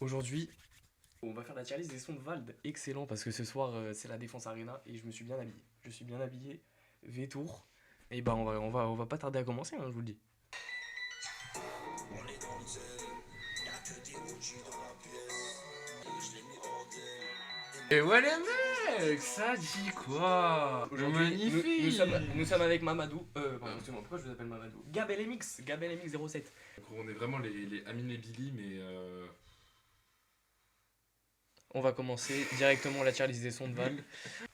Aujourd'hui, on va faire la tier list des sons de Vald. Excellent, parce que ce soir, c'est la Défense Arena et je me suis bien habillé. Je suis bien habillé, V-Tour. Et bah, on va pas tarder à commencer, hein, je vous le dis. Et ouais les mecs, ça dit quoi? Aujourd'hui, Magnifique. nous sommes avec Mamadou. Pardon, excusez-moi, pourquoi je vous appelle Mamadou? Gabel MX 07. Gros, on est vraiment les Amine et Billy, mais On va commencer directement la tier list des sons de Vald.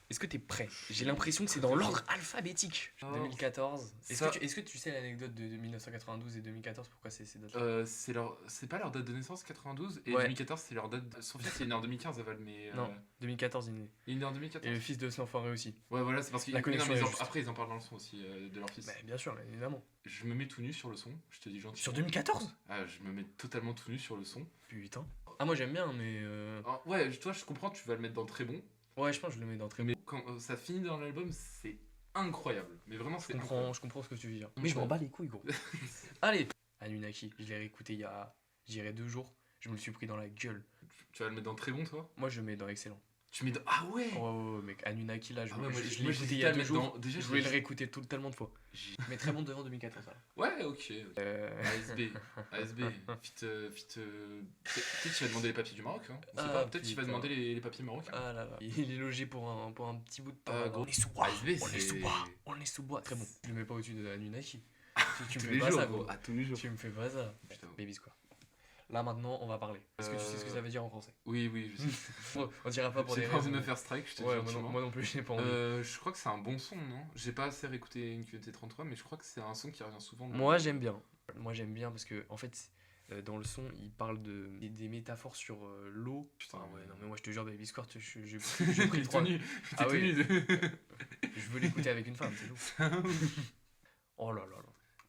Est-ce que t'es prêt? J'ai l'impression que c'est dans l'ordre alphabétique. Oh. 2014. Ça- Est-ce que tu sais l'anecdote de 1992 et 2014? Pourquoi c'est ces dates-là? c'est pas leur date de naissance 92 et Ouais. 2014 c'est leur date. Son fils il est né en 2015 Aval, mais Non, 2014 il est né. il est né en Et 2014. le fils de cet enfoiré aussi. Ouais voilà, c'est parce qu'ils La connexion non, mais est ils juste. après ils en parlent dans le son aussi de leur fils. Bah, bien sûr, évidemment. Je me mets tout nu sur le son, je te dis gentiment. Sur 2014? Ah, je me mets totalement tout nu sur le son. Putain. Ah, moi j'aime bien, mais. Ah, ouais, toi je comprends, tu vas le mettre dans très bon. Ouais, je pense que je le mets d'entrée. Mais quand ça finit dans l'album, c'est incroyable. Mais vraiment, c'est incroyable. Je comprends ce que tu veux dire. Mais je m'en bats les couilles, gros. Allez. Anunnaki, je l'ai réécouté il y a, je dirais 2 jours. Je me le suis pris dans la gueule. Tu vas le mettre dans très bon, toi? Moi, je le mets dans excellent. Tu mets dans. Ah ouais! Oh, mec, Anunnaki, là, je Ah ouais, moi, l'ai moi, écouté il y a 2 jours. Déjà, Je voulais le réécouter tellement de fois. J'ai- Mais très bon devant 2014, alors. Ouais, ok. ASB. ASB. Peut-être tu vas demander les papiers du Maroc. Hein. On sait Ah, pas. Peut-être tu vas putain. demander les papiers marocains. Ah là là. Il est logé pour un petit bout de temps. Gros, On est sous bois. ASB, On est c'est- sous bois. On est sous bois. Très bon. Je le mets pas au-dessus de Anunnaki. Tu me Tous fais les pas jours, ça, gros. gros. À tous les jours. Tu me fais pas ça. Putain. Baby Square. Là maintenant, on va parler. Est-ce que tu sais ce que ça veut dire en français? Oui, je sais. On dira pas pour des J'ai pas envie de raisons. me faire strike, je te dis Ouais, gentiment. moi non plus, j'ai pas envie. Je crois que c'est un bon son, non? J'ai pas assez réécouté une QT 33, mais je crois que c'est un son qui revient souvent. Moi j'aime bien. Moi j'aime bien parce que en fait dans le son il parle des métaphores sur l'eau. Putain, Ah ouais ouais. non mais moi je te jure Baby Squirt j'ai J'ai pris pris 3. tout nu. Ah T'es tout oui. nu. Je veux l'écouter avec une femme, c'est tout. Oh là là là.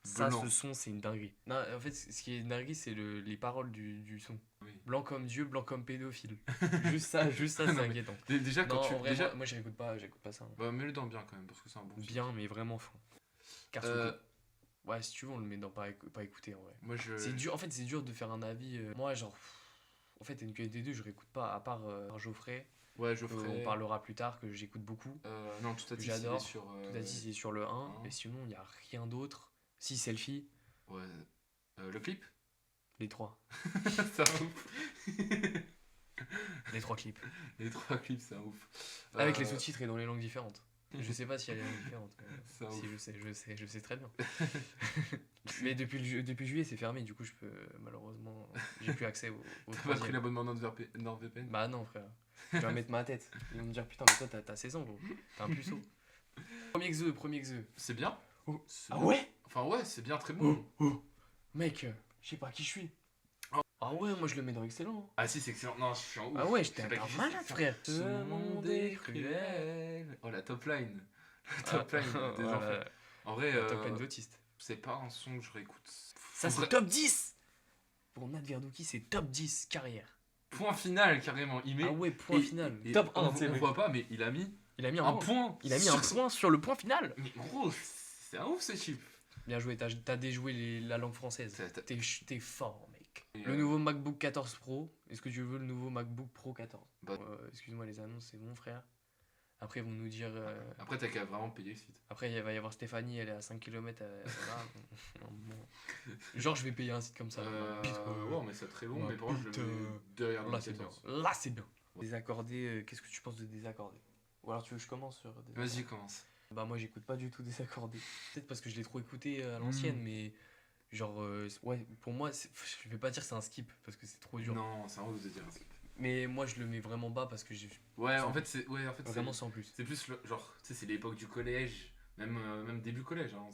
Ça Blanc. ce son c'est une dinguerie. Non en fait ce qui est une dinguerie c'est les paroles du son. Oui. Blanc comme Dieu, blanc comme pédophile. juste ça Non, c'est mais inquiétant. Déjà, quand Non tu. en vrai Déjà. moi j'écoute pas ça. Hein. Bah, mets-le dans bien quand même, parce que c'est un bon son. Bien mais vraiment fond. Car Euh, ouais si tu veux on le met dans pas écouter en vrai. Moi, je. C'est dur, en fait, c'est dur de faire un avis. Moi, genre, en fait, NQSD2, je réécoute pas, à part Geoffrey, Ouais, que Geoffrey. on parlera plus tard, que j'écoute beaucoup. Non, tout à dit, J'adore. il est sur. Tout à dit, c'est sur le 1, mais sinon, il n'y a rien d'autre. Si, Selfie, Ouais. Le clip? les 3. C'est un ouf. Les 3 clips. Les 3 clips, c'est un ouf. Avec les sous-titres et dans les langues différentes. Je sais pas s'il y a des langues différentes. mais C'est un si, ouf. je sais très bien. Mais depuis juillet, c'est fermé, du coup, je peux, malheureusement, j'ai plus accès au T'as pas pris troisième. l'abonnement NordVPN? Bah non, frère. Je vais mettre ma tête. Ils vont me dire, putain, mais toi, t'as 16 ans, gros. T'es un puceau. Premier Xe. C'est bien? Oh. C'est Ah bien. ouais? Enfin, ouais, c'est bien, très bon. Mec, je sais pas qui je suis. Oh. Ah ouais, moi je le mets dans excellent. Ah, si, c'est excellent. Non, je suis en ouf. Ah ouais, Je j'étais sais pas un qui malade, c'est. frère. Ce monde est cruel. Oh, la top line. La top line des Voilà, enfants. En vrai, la top line d'autiste. c'est pas un son que je réécoute. Ça, c'est top 10. Pour Nat Verdouki, c'est top 10 carrière. Point final, carrément. Il met. Ah ouais, point et- final. et Top 1, on voit pas, mais il a mis Il a mis un point. Il a mis un point sur le point final. Mais gros, c'est un ouf ce chip. Bien joué, t'as déjoué la langue française. T'as- T'es fort, mec. Et, Le nouveau MacBook 14 Pro. Est-ce que tu veux le nouveau MacBook Pro 14? Bah- Excuse-moi, les annonces, c'est bon, frère. Après, ils vont nous dire. Après, t'as qu'à vraiment payer le site. Après, il va y avoir Stéphanie, elle est à 5 km. Genre, je vais payer un site comme ça. Ouais, mais c'est très long, Ouais, mais par contre, je le mets putain. derrière Là, c'est bien. 2014. Là, c'est bien. Désaccordé, qu'est-ce que tu penses de désaccordé? Ou alors, tu veux que je commence sur désaccordé? Vas-y, commence. Bah, moi, j'écoute pas du tout désaccordé. Peut-être parce que je l'ai trop écouté à l'ancienne, mais genre, ouais, pour moi, je vais pas dire c'est un skip parce que c'est trop dur. Non, c'est un ouf de dire un skip. Mais moi, je le mets vraiment bas parce que j'ai Ouais, en fait, c'est vraiment sans plus. c'est plus genre, tu sais, c'est l'époque du collège, même début collège. Hein.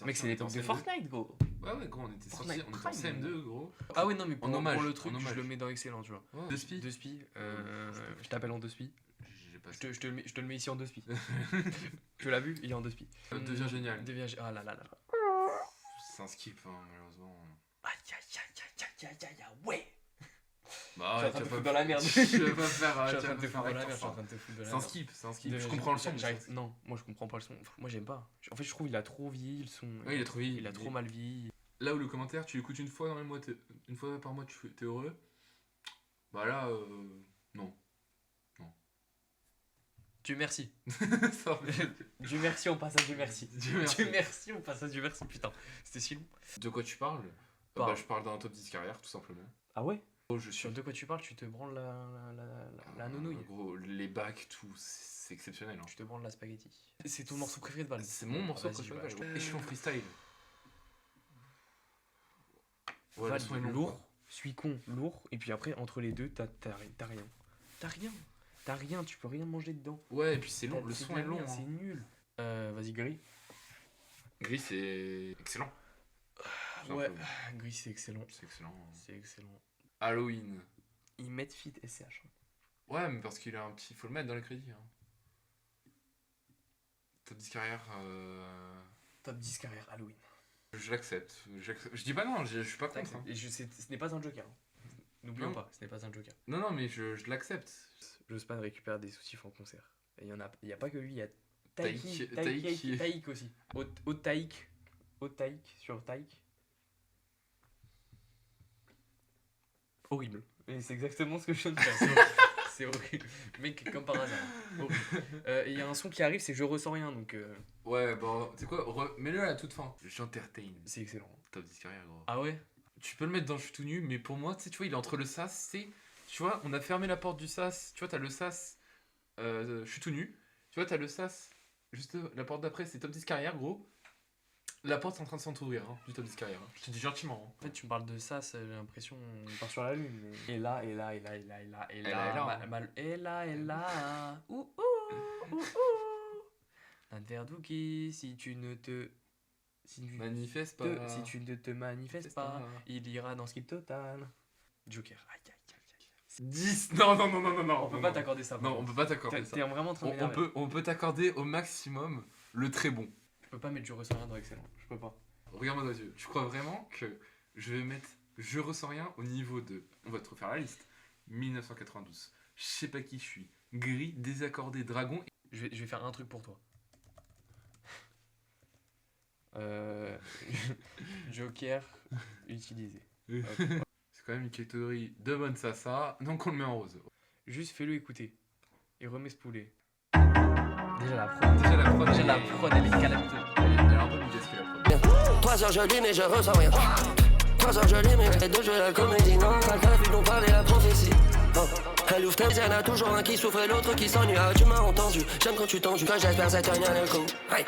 Mec, c'est l'époque de Fortnite, gros. Ouais, gros, on était sortis, Fortnite on était en Prime. CM2, gros. Ah ouais, non, mais pour, hommage, pour le truc, en je hommage. le mets dans excellent, tu vois. Ouais. Deux spi. Deux spi, je t'appelle en deux spi. J'ai pas Je te le mets ici en deux spi. Tu l'as vu? Il est en deux spi. Devient génial. Ah là là là. C'est un skip, hein, malheureusement. Aïe aïe aïe aïe aïe aïe aïe, ouais! Bah Je suis en train de te tu vas foutre dans la merde. Je vais pas faire. Je suis en tu train vas de te pas foutre faire dans la avec merde, je suis en ça. train de te foutre dans la C'est un merde. skip, c'est un skip. Je comprends le son. mais c'est un Non, moi je comprends pas le son. Moi j'aime pas. En fait, je trouve il a trop vieilli le son. skip. Ouais, il a trop vieilli. Il a trop mal vieilli. Là où le commentaire, tu l'écoutes une fois dans le mois, une fois par mois, t'es heureux. Bah là, non. Dieu merci. Ça, Dieu merci, on passe à Dieu merci. Dieu merci. Dieu merci, on passe à Dieu merci. Putain, c'était si long. De quoi tu parles? Parle. Bah, je parle d'un top 10 carrière, tout simplement. Ah ouais? Oh, je suis. Sur de quoi tu parles, tu te branles la nounouille. Gros, les bacs, tout, c'est exceptionnel. Hein. Tu te branles la spaghetti. C'est ton morceau préféré de Val. C'est mon morceau Vas-y, préféré. bah, je te- Et je suis en freestyle. Ouais, Val, le son est long, lourd, quoi. suis con, lourd. Et puis après, entre les deux, t'as rien. T'as rien, tu peux rien manger dedans. Ouais, et puis c'est long, le C'est son de la est long. merde, Hein. C'est nul. Vas-y, Gris. Gris, c'est excellent. Tout Ouais, simplement. Gris, c'est excellent. C'est excellent. Hein. C'est excellent. Halloween. Ils mettent Fit SCH. Ouais, mais parce qu'il a un petit. Faut le mettre dans les crédits. Hein. Top 10 carrière. Top 10 carrière Halloween. Je l'accepte. Je dis pas non, je suis pas contre. Hein. Et ce n'est pas un joker. N'oublions Non. pas, ce n'est pas un joker. Non, mais je l'accepte. Jospin récupère des soutifs en concert. Et il y a pas que lui, il y a Taïk. Taïk aussi. Au Taïk sur Taïk. Horrible. Et c'est exactement ce que je viens de faire. C'est horrible. Mec, comme par hasard. Horrible. Et il y a un son qui arrive, c'est Je ressens rien, donc Ouais, bon, tu sais quoi, mets-le à la toute fin. J'entertain. c'est excellent. Top 10 carrière, gros. Ah ouais? Tu peux le mettre dans Je suis tout nu, mais pour moi, tu sais, tu vois, il est entre le sas, c'est. Tu vois, on a fermé la porte du sas. Tu vois, t'as le sas. Je suis tout nu. Tu vois, t'as le sas. Juste la porte d'après, c'est top 10 carrière, gros. La porte est en train de s'entrouvrir, hein, du top 10 carrière. Hein. Je te dis gentiment. Hein. En fait, tu me parles de ça, j'ai l'impression on part sur la lune. Mais... Et là. Et là, Ouh. Un verre d'Ouki, si tu ne te... Manifeste pas. Si tu ne te manifestes pas, il ira dans Skip Total. Joker. Aïe. 10. Non. On peut pas t'accorder ça. Non, on peut pas t'accorder ça. T'es vraiment en train de m'énerver. On peut t'accorder au maximum le très bon. Je peux pas mettre Je ressens rien dans excellent. Je peux pas. Regarde-moi dans les yeux. Tu crois vraiment que je vais mettre Je ressens rien au niveau de. On va te refaire la liste. 1992. Je sais pas qui je suis. Gris, désaccordé, dragon. Je vais faire un truc pour toi. Joker utilisé. Hop. C'est quand même une catégorie de bonne sasa, donc on le met en rose. Juste fais-le écouter. Et remets ce poulet. Déjà la prod, elle est calamiteuse. Elle a un peu de ce qu'elle a prod. 3 heures je lis mais je ressens rien. 3 heures je lis mais les deux jeux la comédie. Non, t'as qu'à vu nous parler la prophétie. Oh. Elle ouvre tes yeux, y'en a toujours un qui souffre et l'autre qui s'ennuie. Ah, tu m'as entendu, j'aime quand tu t'endues. Quand j'espère ça tient le coup. Hey.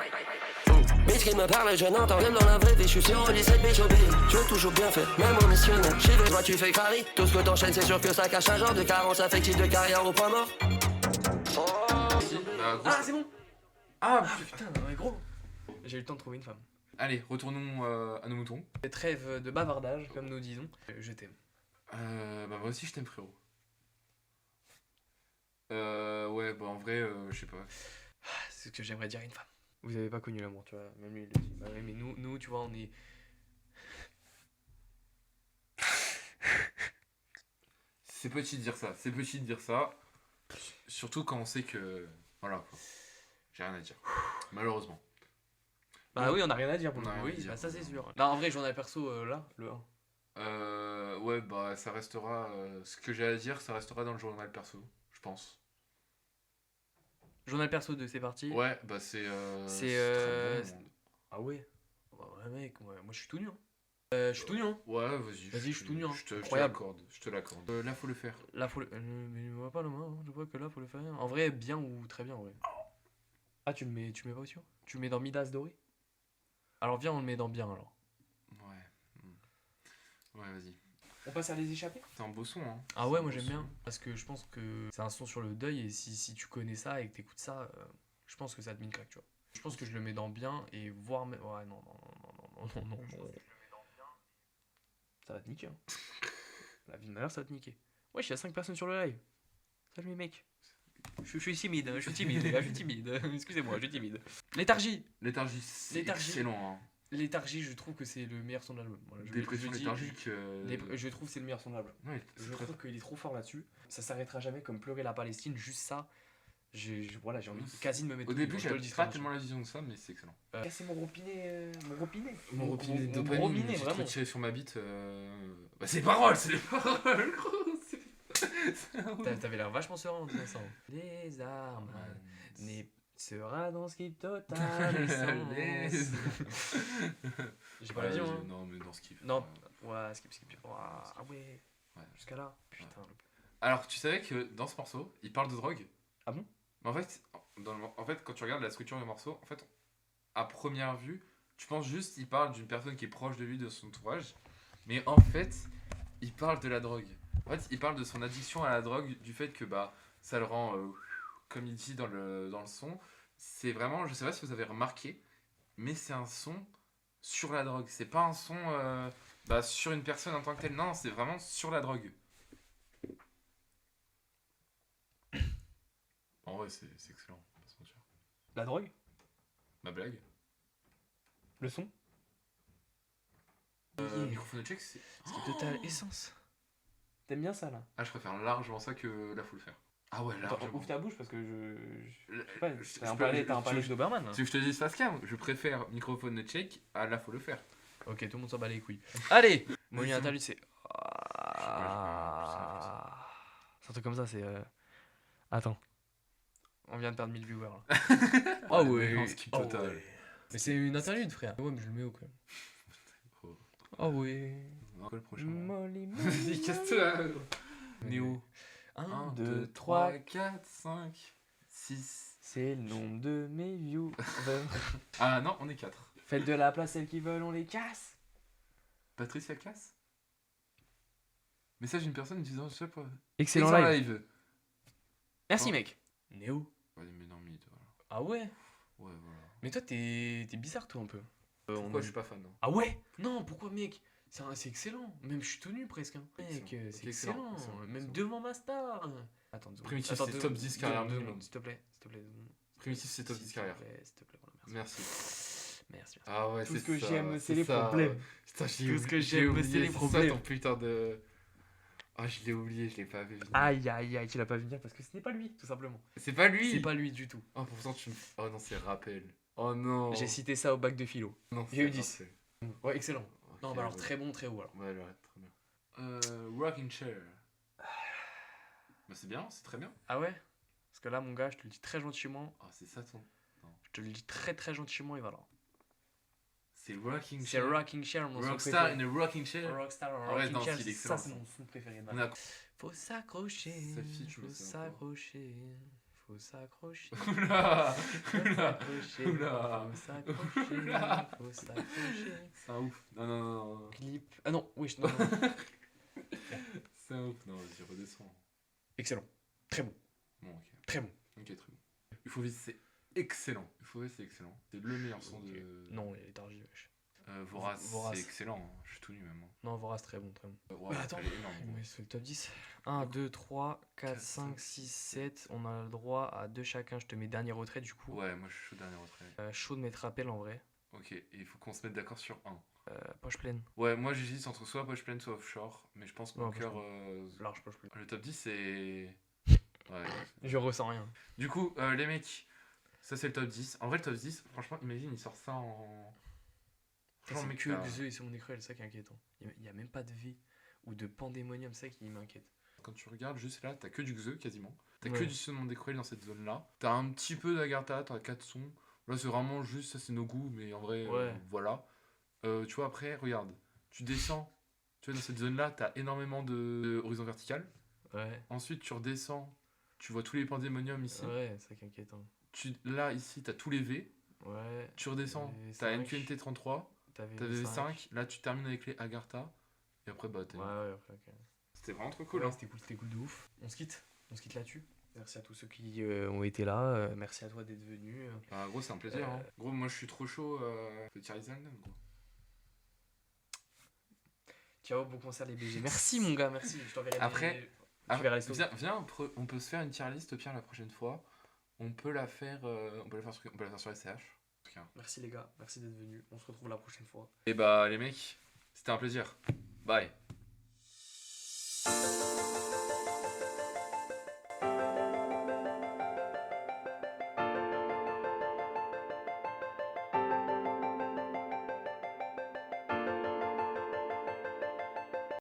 Bitch qui me parle, je n'entends rien dans la vraie vie. Je suis sur au lycée de Bichobé. Je veux toujours bien faire, même en missionnaire. J'y vais, toi tu fais carry. Tout ce que t'enchaînes, c'est sûr que ça cache un genre de carence affective de carrière au point mort. Ah, c'est bon. Ah Putain, mais gros. J'ai eu le temps de trouver une femme. Allez, retournons à nos moutons. Trêve de bavardage, comme nous disons. Je t'aime. Bah moi aussi je t'aime frérot. Ouais, bah en vrai, je sais pas. C'est ce que j'aimerais dire à une femme. Vous avez pas connu l'amour, tu vois. Même lui, il le dit. Bah ouais, mais nous, tu vois, on est. C'est petit de dire ça. Surtout quand on sait que. Voilà, quoi. J'ai rien à dire. Malheureusement. Bah oui, on a rien à dire pour On le a coup. rien à Oui, dire. bah ça c'est sûr. Là, en vrai, journal perso, là, le 1. Ouais, bah ça restera. Ce que j'ai à dire, ça restera dans le journal perso, je pense. Journal perso 2, c'est parti. Ouais, bah c'est. C'est, très bon. Ah ouais. Bah ouais, mec, moi je suis tout nu. Hein. Je suis tout nu. Hein. Ouais, vas-y. Vas-y, je suis tout nu, hein. Je te Incroyable. l'accorde. Je te l'accorde. Là, faut le faire. Là, faut le. Mais je vois pas le main, je vois que là, faut le faire. En vrai, bien ou très bien, en vrai. Ah, tu le mets pas aussi haut? Tu le mets dans Midas doré? Alors, viens, on le met dans bien alors. Ouais. Ouais, vas-y. On passe à les échapper? C'est un beau son, hein. Ah ouais, C'est un moi beau j'aime son. bien. Parce que je pense que c'est un son sur le deuil et si tu connais ça et que t'écoutes ça, je pense que ça te met une claque, tu vois. Je pense que je le mets dans bien et voire même. Ouais, non. Ça va te niquer, hein. La vie de ma mère, ça va te niquer. Wesh, il y a 5 personnes sur le live. Salut les mecs. Je suis timide, les gars, je suis timide. Excusez-moi, je suis timide. Léthargie. Léthargie, c'est Léthargie. excellent, hein. Léthargie, je trouve que c'est le meilleur son de l'album. Voilà, Dépression je dis- léthargique. Je trouve que c'est le meilleur son de l'album. Ouais, Je trouve qu'il est trop fort là-dessus. Ça s'arrêtera jamais comme pleurer la Palestine, juste ça. Voilà, j'ai envie quasi de me mettre. Au début, je te le j'avais dis pas très tellement la vision de ça, mais c'est excellent. casser mon ropinet. Mon ropinet Mon ropinet de Mon dopamine, ropinet, j'ai vraiment. trop tiré sur ma bite. Bah, c'est les paroles, gros. T'avais l'air vachement serein en disant ça. Les armes sera dans Skip Total essence. J'ai pas la vision, hein. Non, mais dans Skip. Non, ouais, skip. Ouah, ah ouais, jusqu'à là. Putain. Alors, tu savais que dans ce morceau, il parle de drogue? Ah bon? Mais en fait, quand tu regardes la structure du morceau, en fait, à première vue, tu penses juste qu'il parle d'une personne qui est proche de lui, de son entourage. Mais en fait, il parle de la drogue. En fait, il parle de son addiction à la drogue, du fait que bah ça le rend, comme il dit dans le son, c'est vraiment, je sais pas si vous avez remarqué, mais c'est un son sur la drogue. C'est pas un son sur une personne en tant que telle, non, c'est vraiment sur la drogue. En vrai, c'est excellent, on va pas se mentir. La drogue? Ma blague. Le son? Microphone check, c'est. Skip Total essence. T'aimes bien ça là? Ah, je préfère largement ça que là, faut le faire. Ah ouais, Attends, largement. ouvre ta bouche parce que je sais pas, je t'as un peux- palais je- d'Oberman là. Tu veux que je te dise face cam? Je préfère microphone check à là, faut le faire. Ok, tout le monde s'en bat les couilles. Allez! Mon Vas-y. interlude c'est. Ah. C'est un truc comme ça, c'est. Attends. On vient de perdre 1000 viewers là. Ah ouais! En skip total. ouais. Mais c'est une interlude, frère. Ouais, mais je le mets où quand même? Oh. Ah ouais! On va le prochain. Molly, Vas-y, casse-toi. Néo. 1, 1, 2, 2, 3. 3, 4, 5, 6. C'est le nombre de mes views. Ah non, on est 4. Faites de la place, celles qui veulent, on les casse. Patricia casse. Message d'une personne disant, je sais pas. Excellent Excellent live. Merci Oh. mec. Néo. Ouais, mais non, mid, voilà. Ah ouais? Ouais, voilà. Mais toi t'es bizarre toi un peu. Pourquoi je suis pas fan, non? Ah ouais? Non, pourquoi mec? C'est excellent. Même je suis tout nu presque. Hein. Mec, Excellent. c'est Ok, excellent. excellent. Même Excellent. devant ma star. Attends, deux secondes. Primitif, Attends, c'est deux- top 10 deux- carrière deux du secondes, monde. S'il te plaît, s'il te plaît. 2 secondes. Primitif, c'est top 10 carrière. S'il te plaît, voilà, Merci. merci. Ah ouais, Tout c'est ce que ça, j'aime, c'est les ça. problèmes. Putain, Tout ce que j'aime, c'est les problèmes. Ça, ton putain de. Ah, je l'ai oublié, je l'ai pas vu. Aïe aïe aïe, tu l'as pas vu venir parce que ce n'est pas lui, tout simplement. C'est pas lui. C'est pas lui du tout. Oh, pourtant, tu me. Oh non, c'est rappel. Oh non. J'ai cité ça au bac de philo. Non, j'ai eu c'est 10. rappel. Ouais, excellent. Ok, Non, bah alors ouais. très bon, très haut alors. Ouais, ouais, très bien. Rocking chair. Bah, c'est bien, c'est très bien. Ah ouais? Parce que là, mon gars, je te le dis très gentiment. Ah, c'est ça ton. Je te le dis très très gentiment et voilà. C'est rocking C'est chair. Rocking Chair, mon son Rockstar préféré. in a rocking chair. Rockstar, Ah ouais, Rocking non, Chair, il est ça excellent, c'est ça. mon son préféré. On a. Faut s'accrocher, Sa fille, tu faut le sais encore. s'accrocher, faut s'accrocher. Oula Faut Oula s'accrocher, Oula. faut s'accrocher, Oula. faut s'accrocher. C'est un ouf. Non, non, non, non. Clip. Ah non, oui, non, non. C'est un ouf. Non, vas-y, redescends. Excellent. Très bon. Bon, ok. Très bon. Ok, très bon. Il faut vite, c'est excellent. Il faut vite, c'est excellent. C'est le meilleur son Ok. de. Non, il est tardi, wesh. Vorace, Vorace. c'est excellent. Hein. Je suis tout nu même. Hein. Non, Vorace, très bon, très bon. Ouais, attends. elle est énorme. Il me reste le top 10. 1, 2, 3, 4, 5, 6, 7. On a le droit à 2 chacun. Je te mets dernier retrait du coup. Ouais, moi je suis chaud dernier retrait. Chaud de mettre rappel en vrai. Ok, et il faut qu'on se mette d'accord sur un. Poche pleine. Ouais, moi j'hésite entre soit poche pleine, soit offshore. Mais je pense que Non, mon poche cœur. Large poche pleine. Le top 10 c'est. Ouais. Je ressens rien. Du coup, les mecs, ça c'est le top 10. En vrai, le top 10, franchement, imagine, il sort ça en. Franchement, C'est mec, que t'as- Xe et sur mon écran, c'est ça qui est inquiétant. Il y a même pas de V ou de pandémonium, c'est ça qui m'inquiète. Quand tu regardes juste là, t'as que du Xe quasiment. T'as Ouais. que du son de Decruel dans cette zone là. T'as un petit peu d'Agartha, t'as 4 sons. Là, c'est vraiment juste, ça c'est nos goûts, mais en vrai, Ouais. voilà. Tu vois, après, regarde, tu descends. Tu vois, dans cette zone là, t'as énormément de horizon vertical. Ouais. Ensuite, tu redescends. Tu vois tous les pandémoniums ici. Ouais, c'est ça qui est inquiétant. Là, ici, t'as tous les V. Ouais. Tu redescends, Et t'as 5. NQNT 33. T'avais T'as V5. Là, tu termines avec les Agartha. Et après, bah, t'es. Ouais, ouais, après, ok. C'était vraiment trop cool. Ouais, Hein. c'était cool de ouf. On se quitte là-dessus. Merci à tous ceux qui ont été là. Merci à toi d'être venu. Bah, gros, c'est un plaisir. Hein. Gros, moi, je suis trop chaud. Petit Rizalden, gros. Ciao, bon concert les BG. Merci mon gars, merci. Je t'enverrai Après, tu verras les stories. viens, on peut se faire une tier list au pire la prochaine fois. On peut la faire, sur SCH. Merci les gars, merci d'être venus. On se retrouve la prochaine fois. Et bah les mecs, c'était un plaisir. Bye.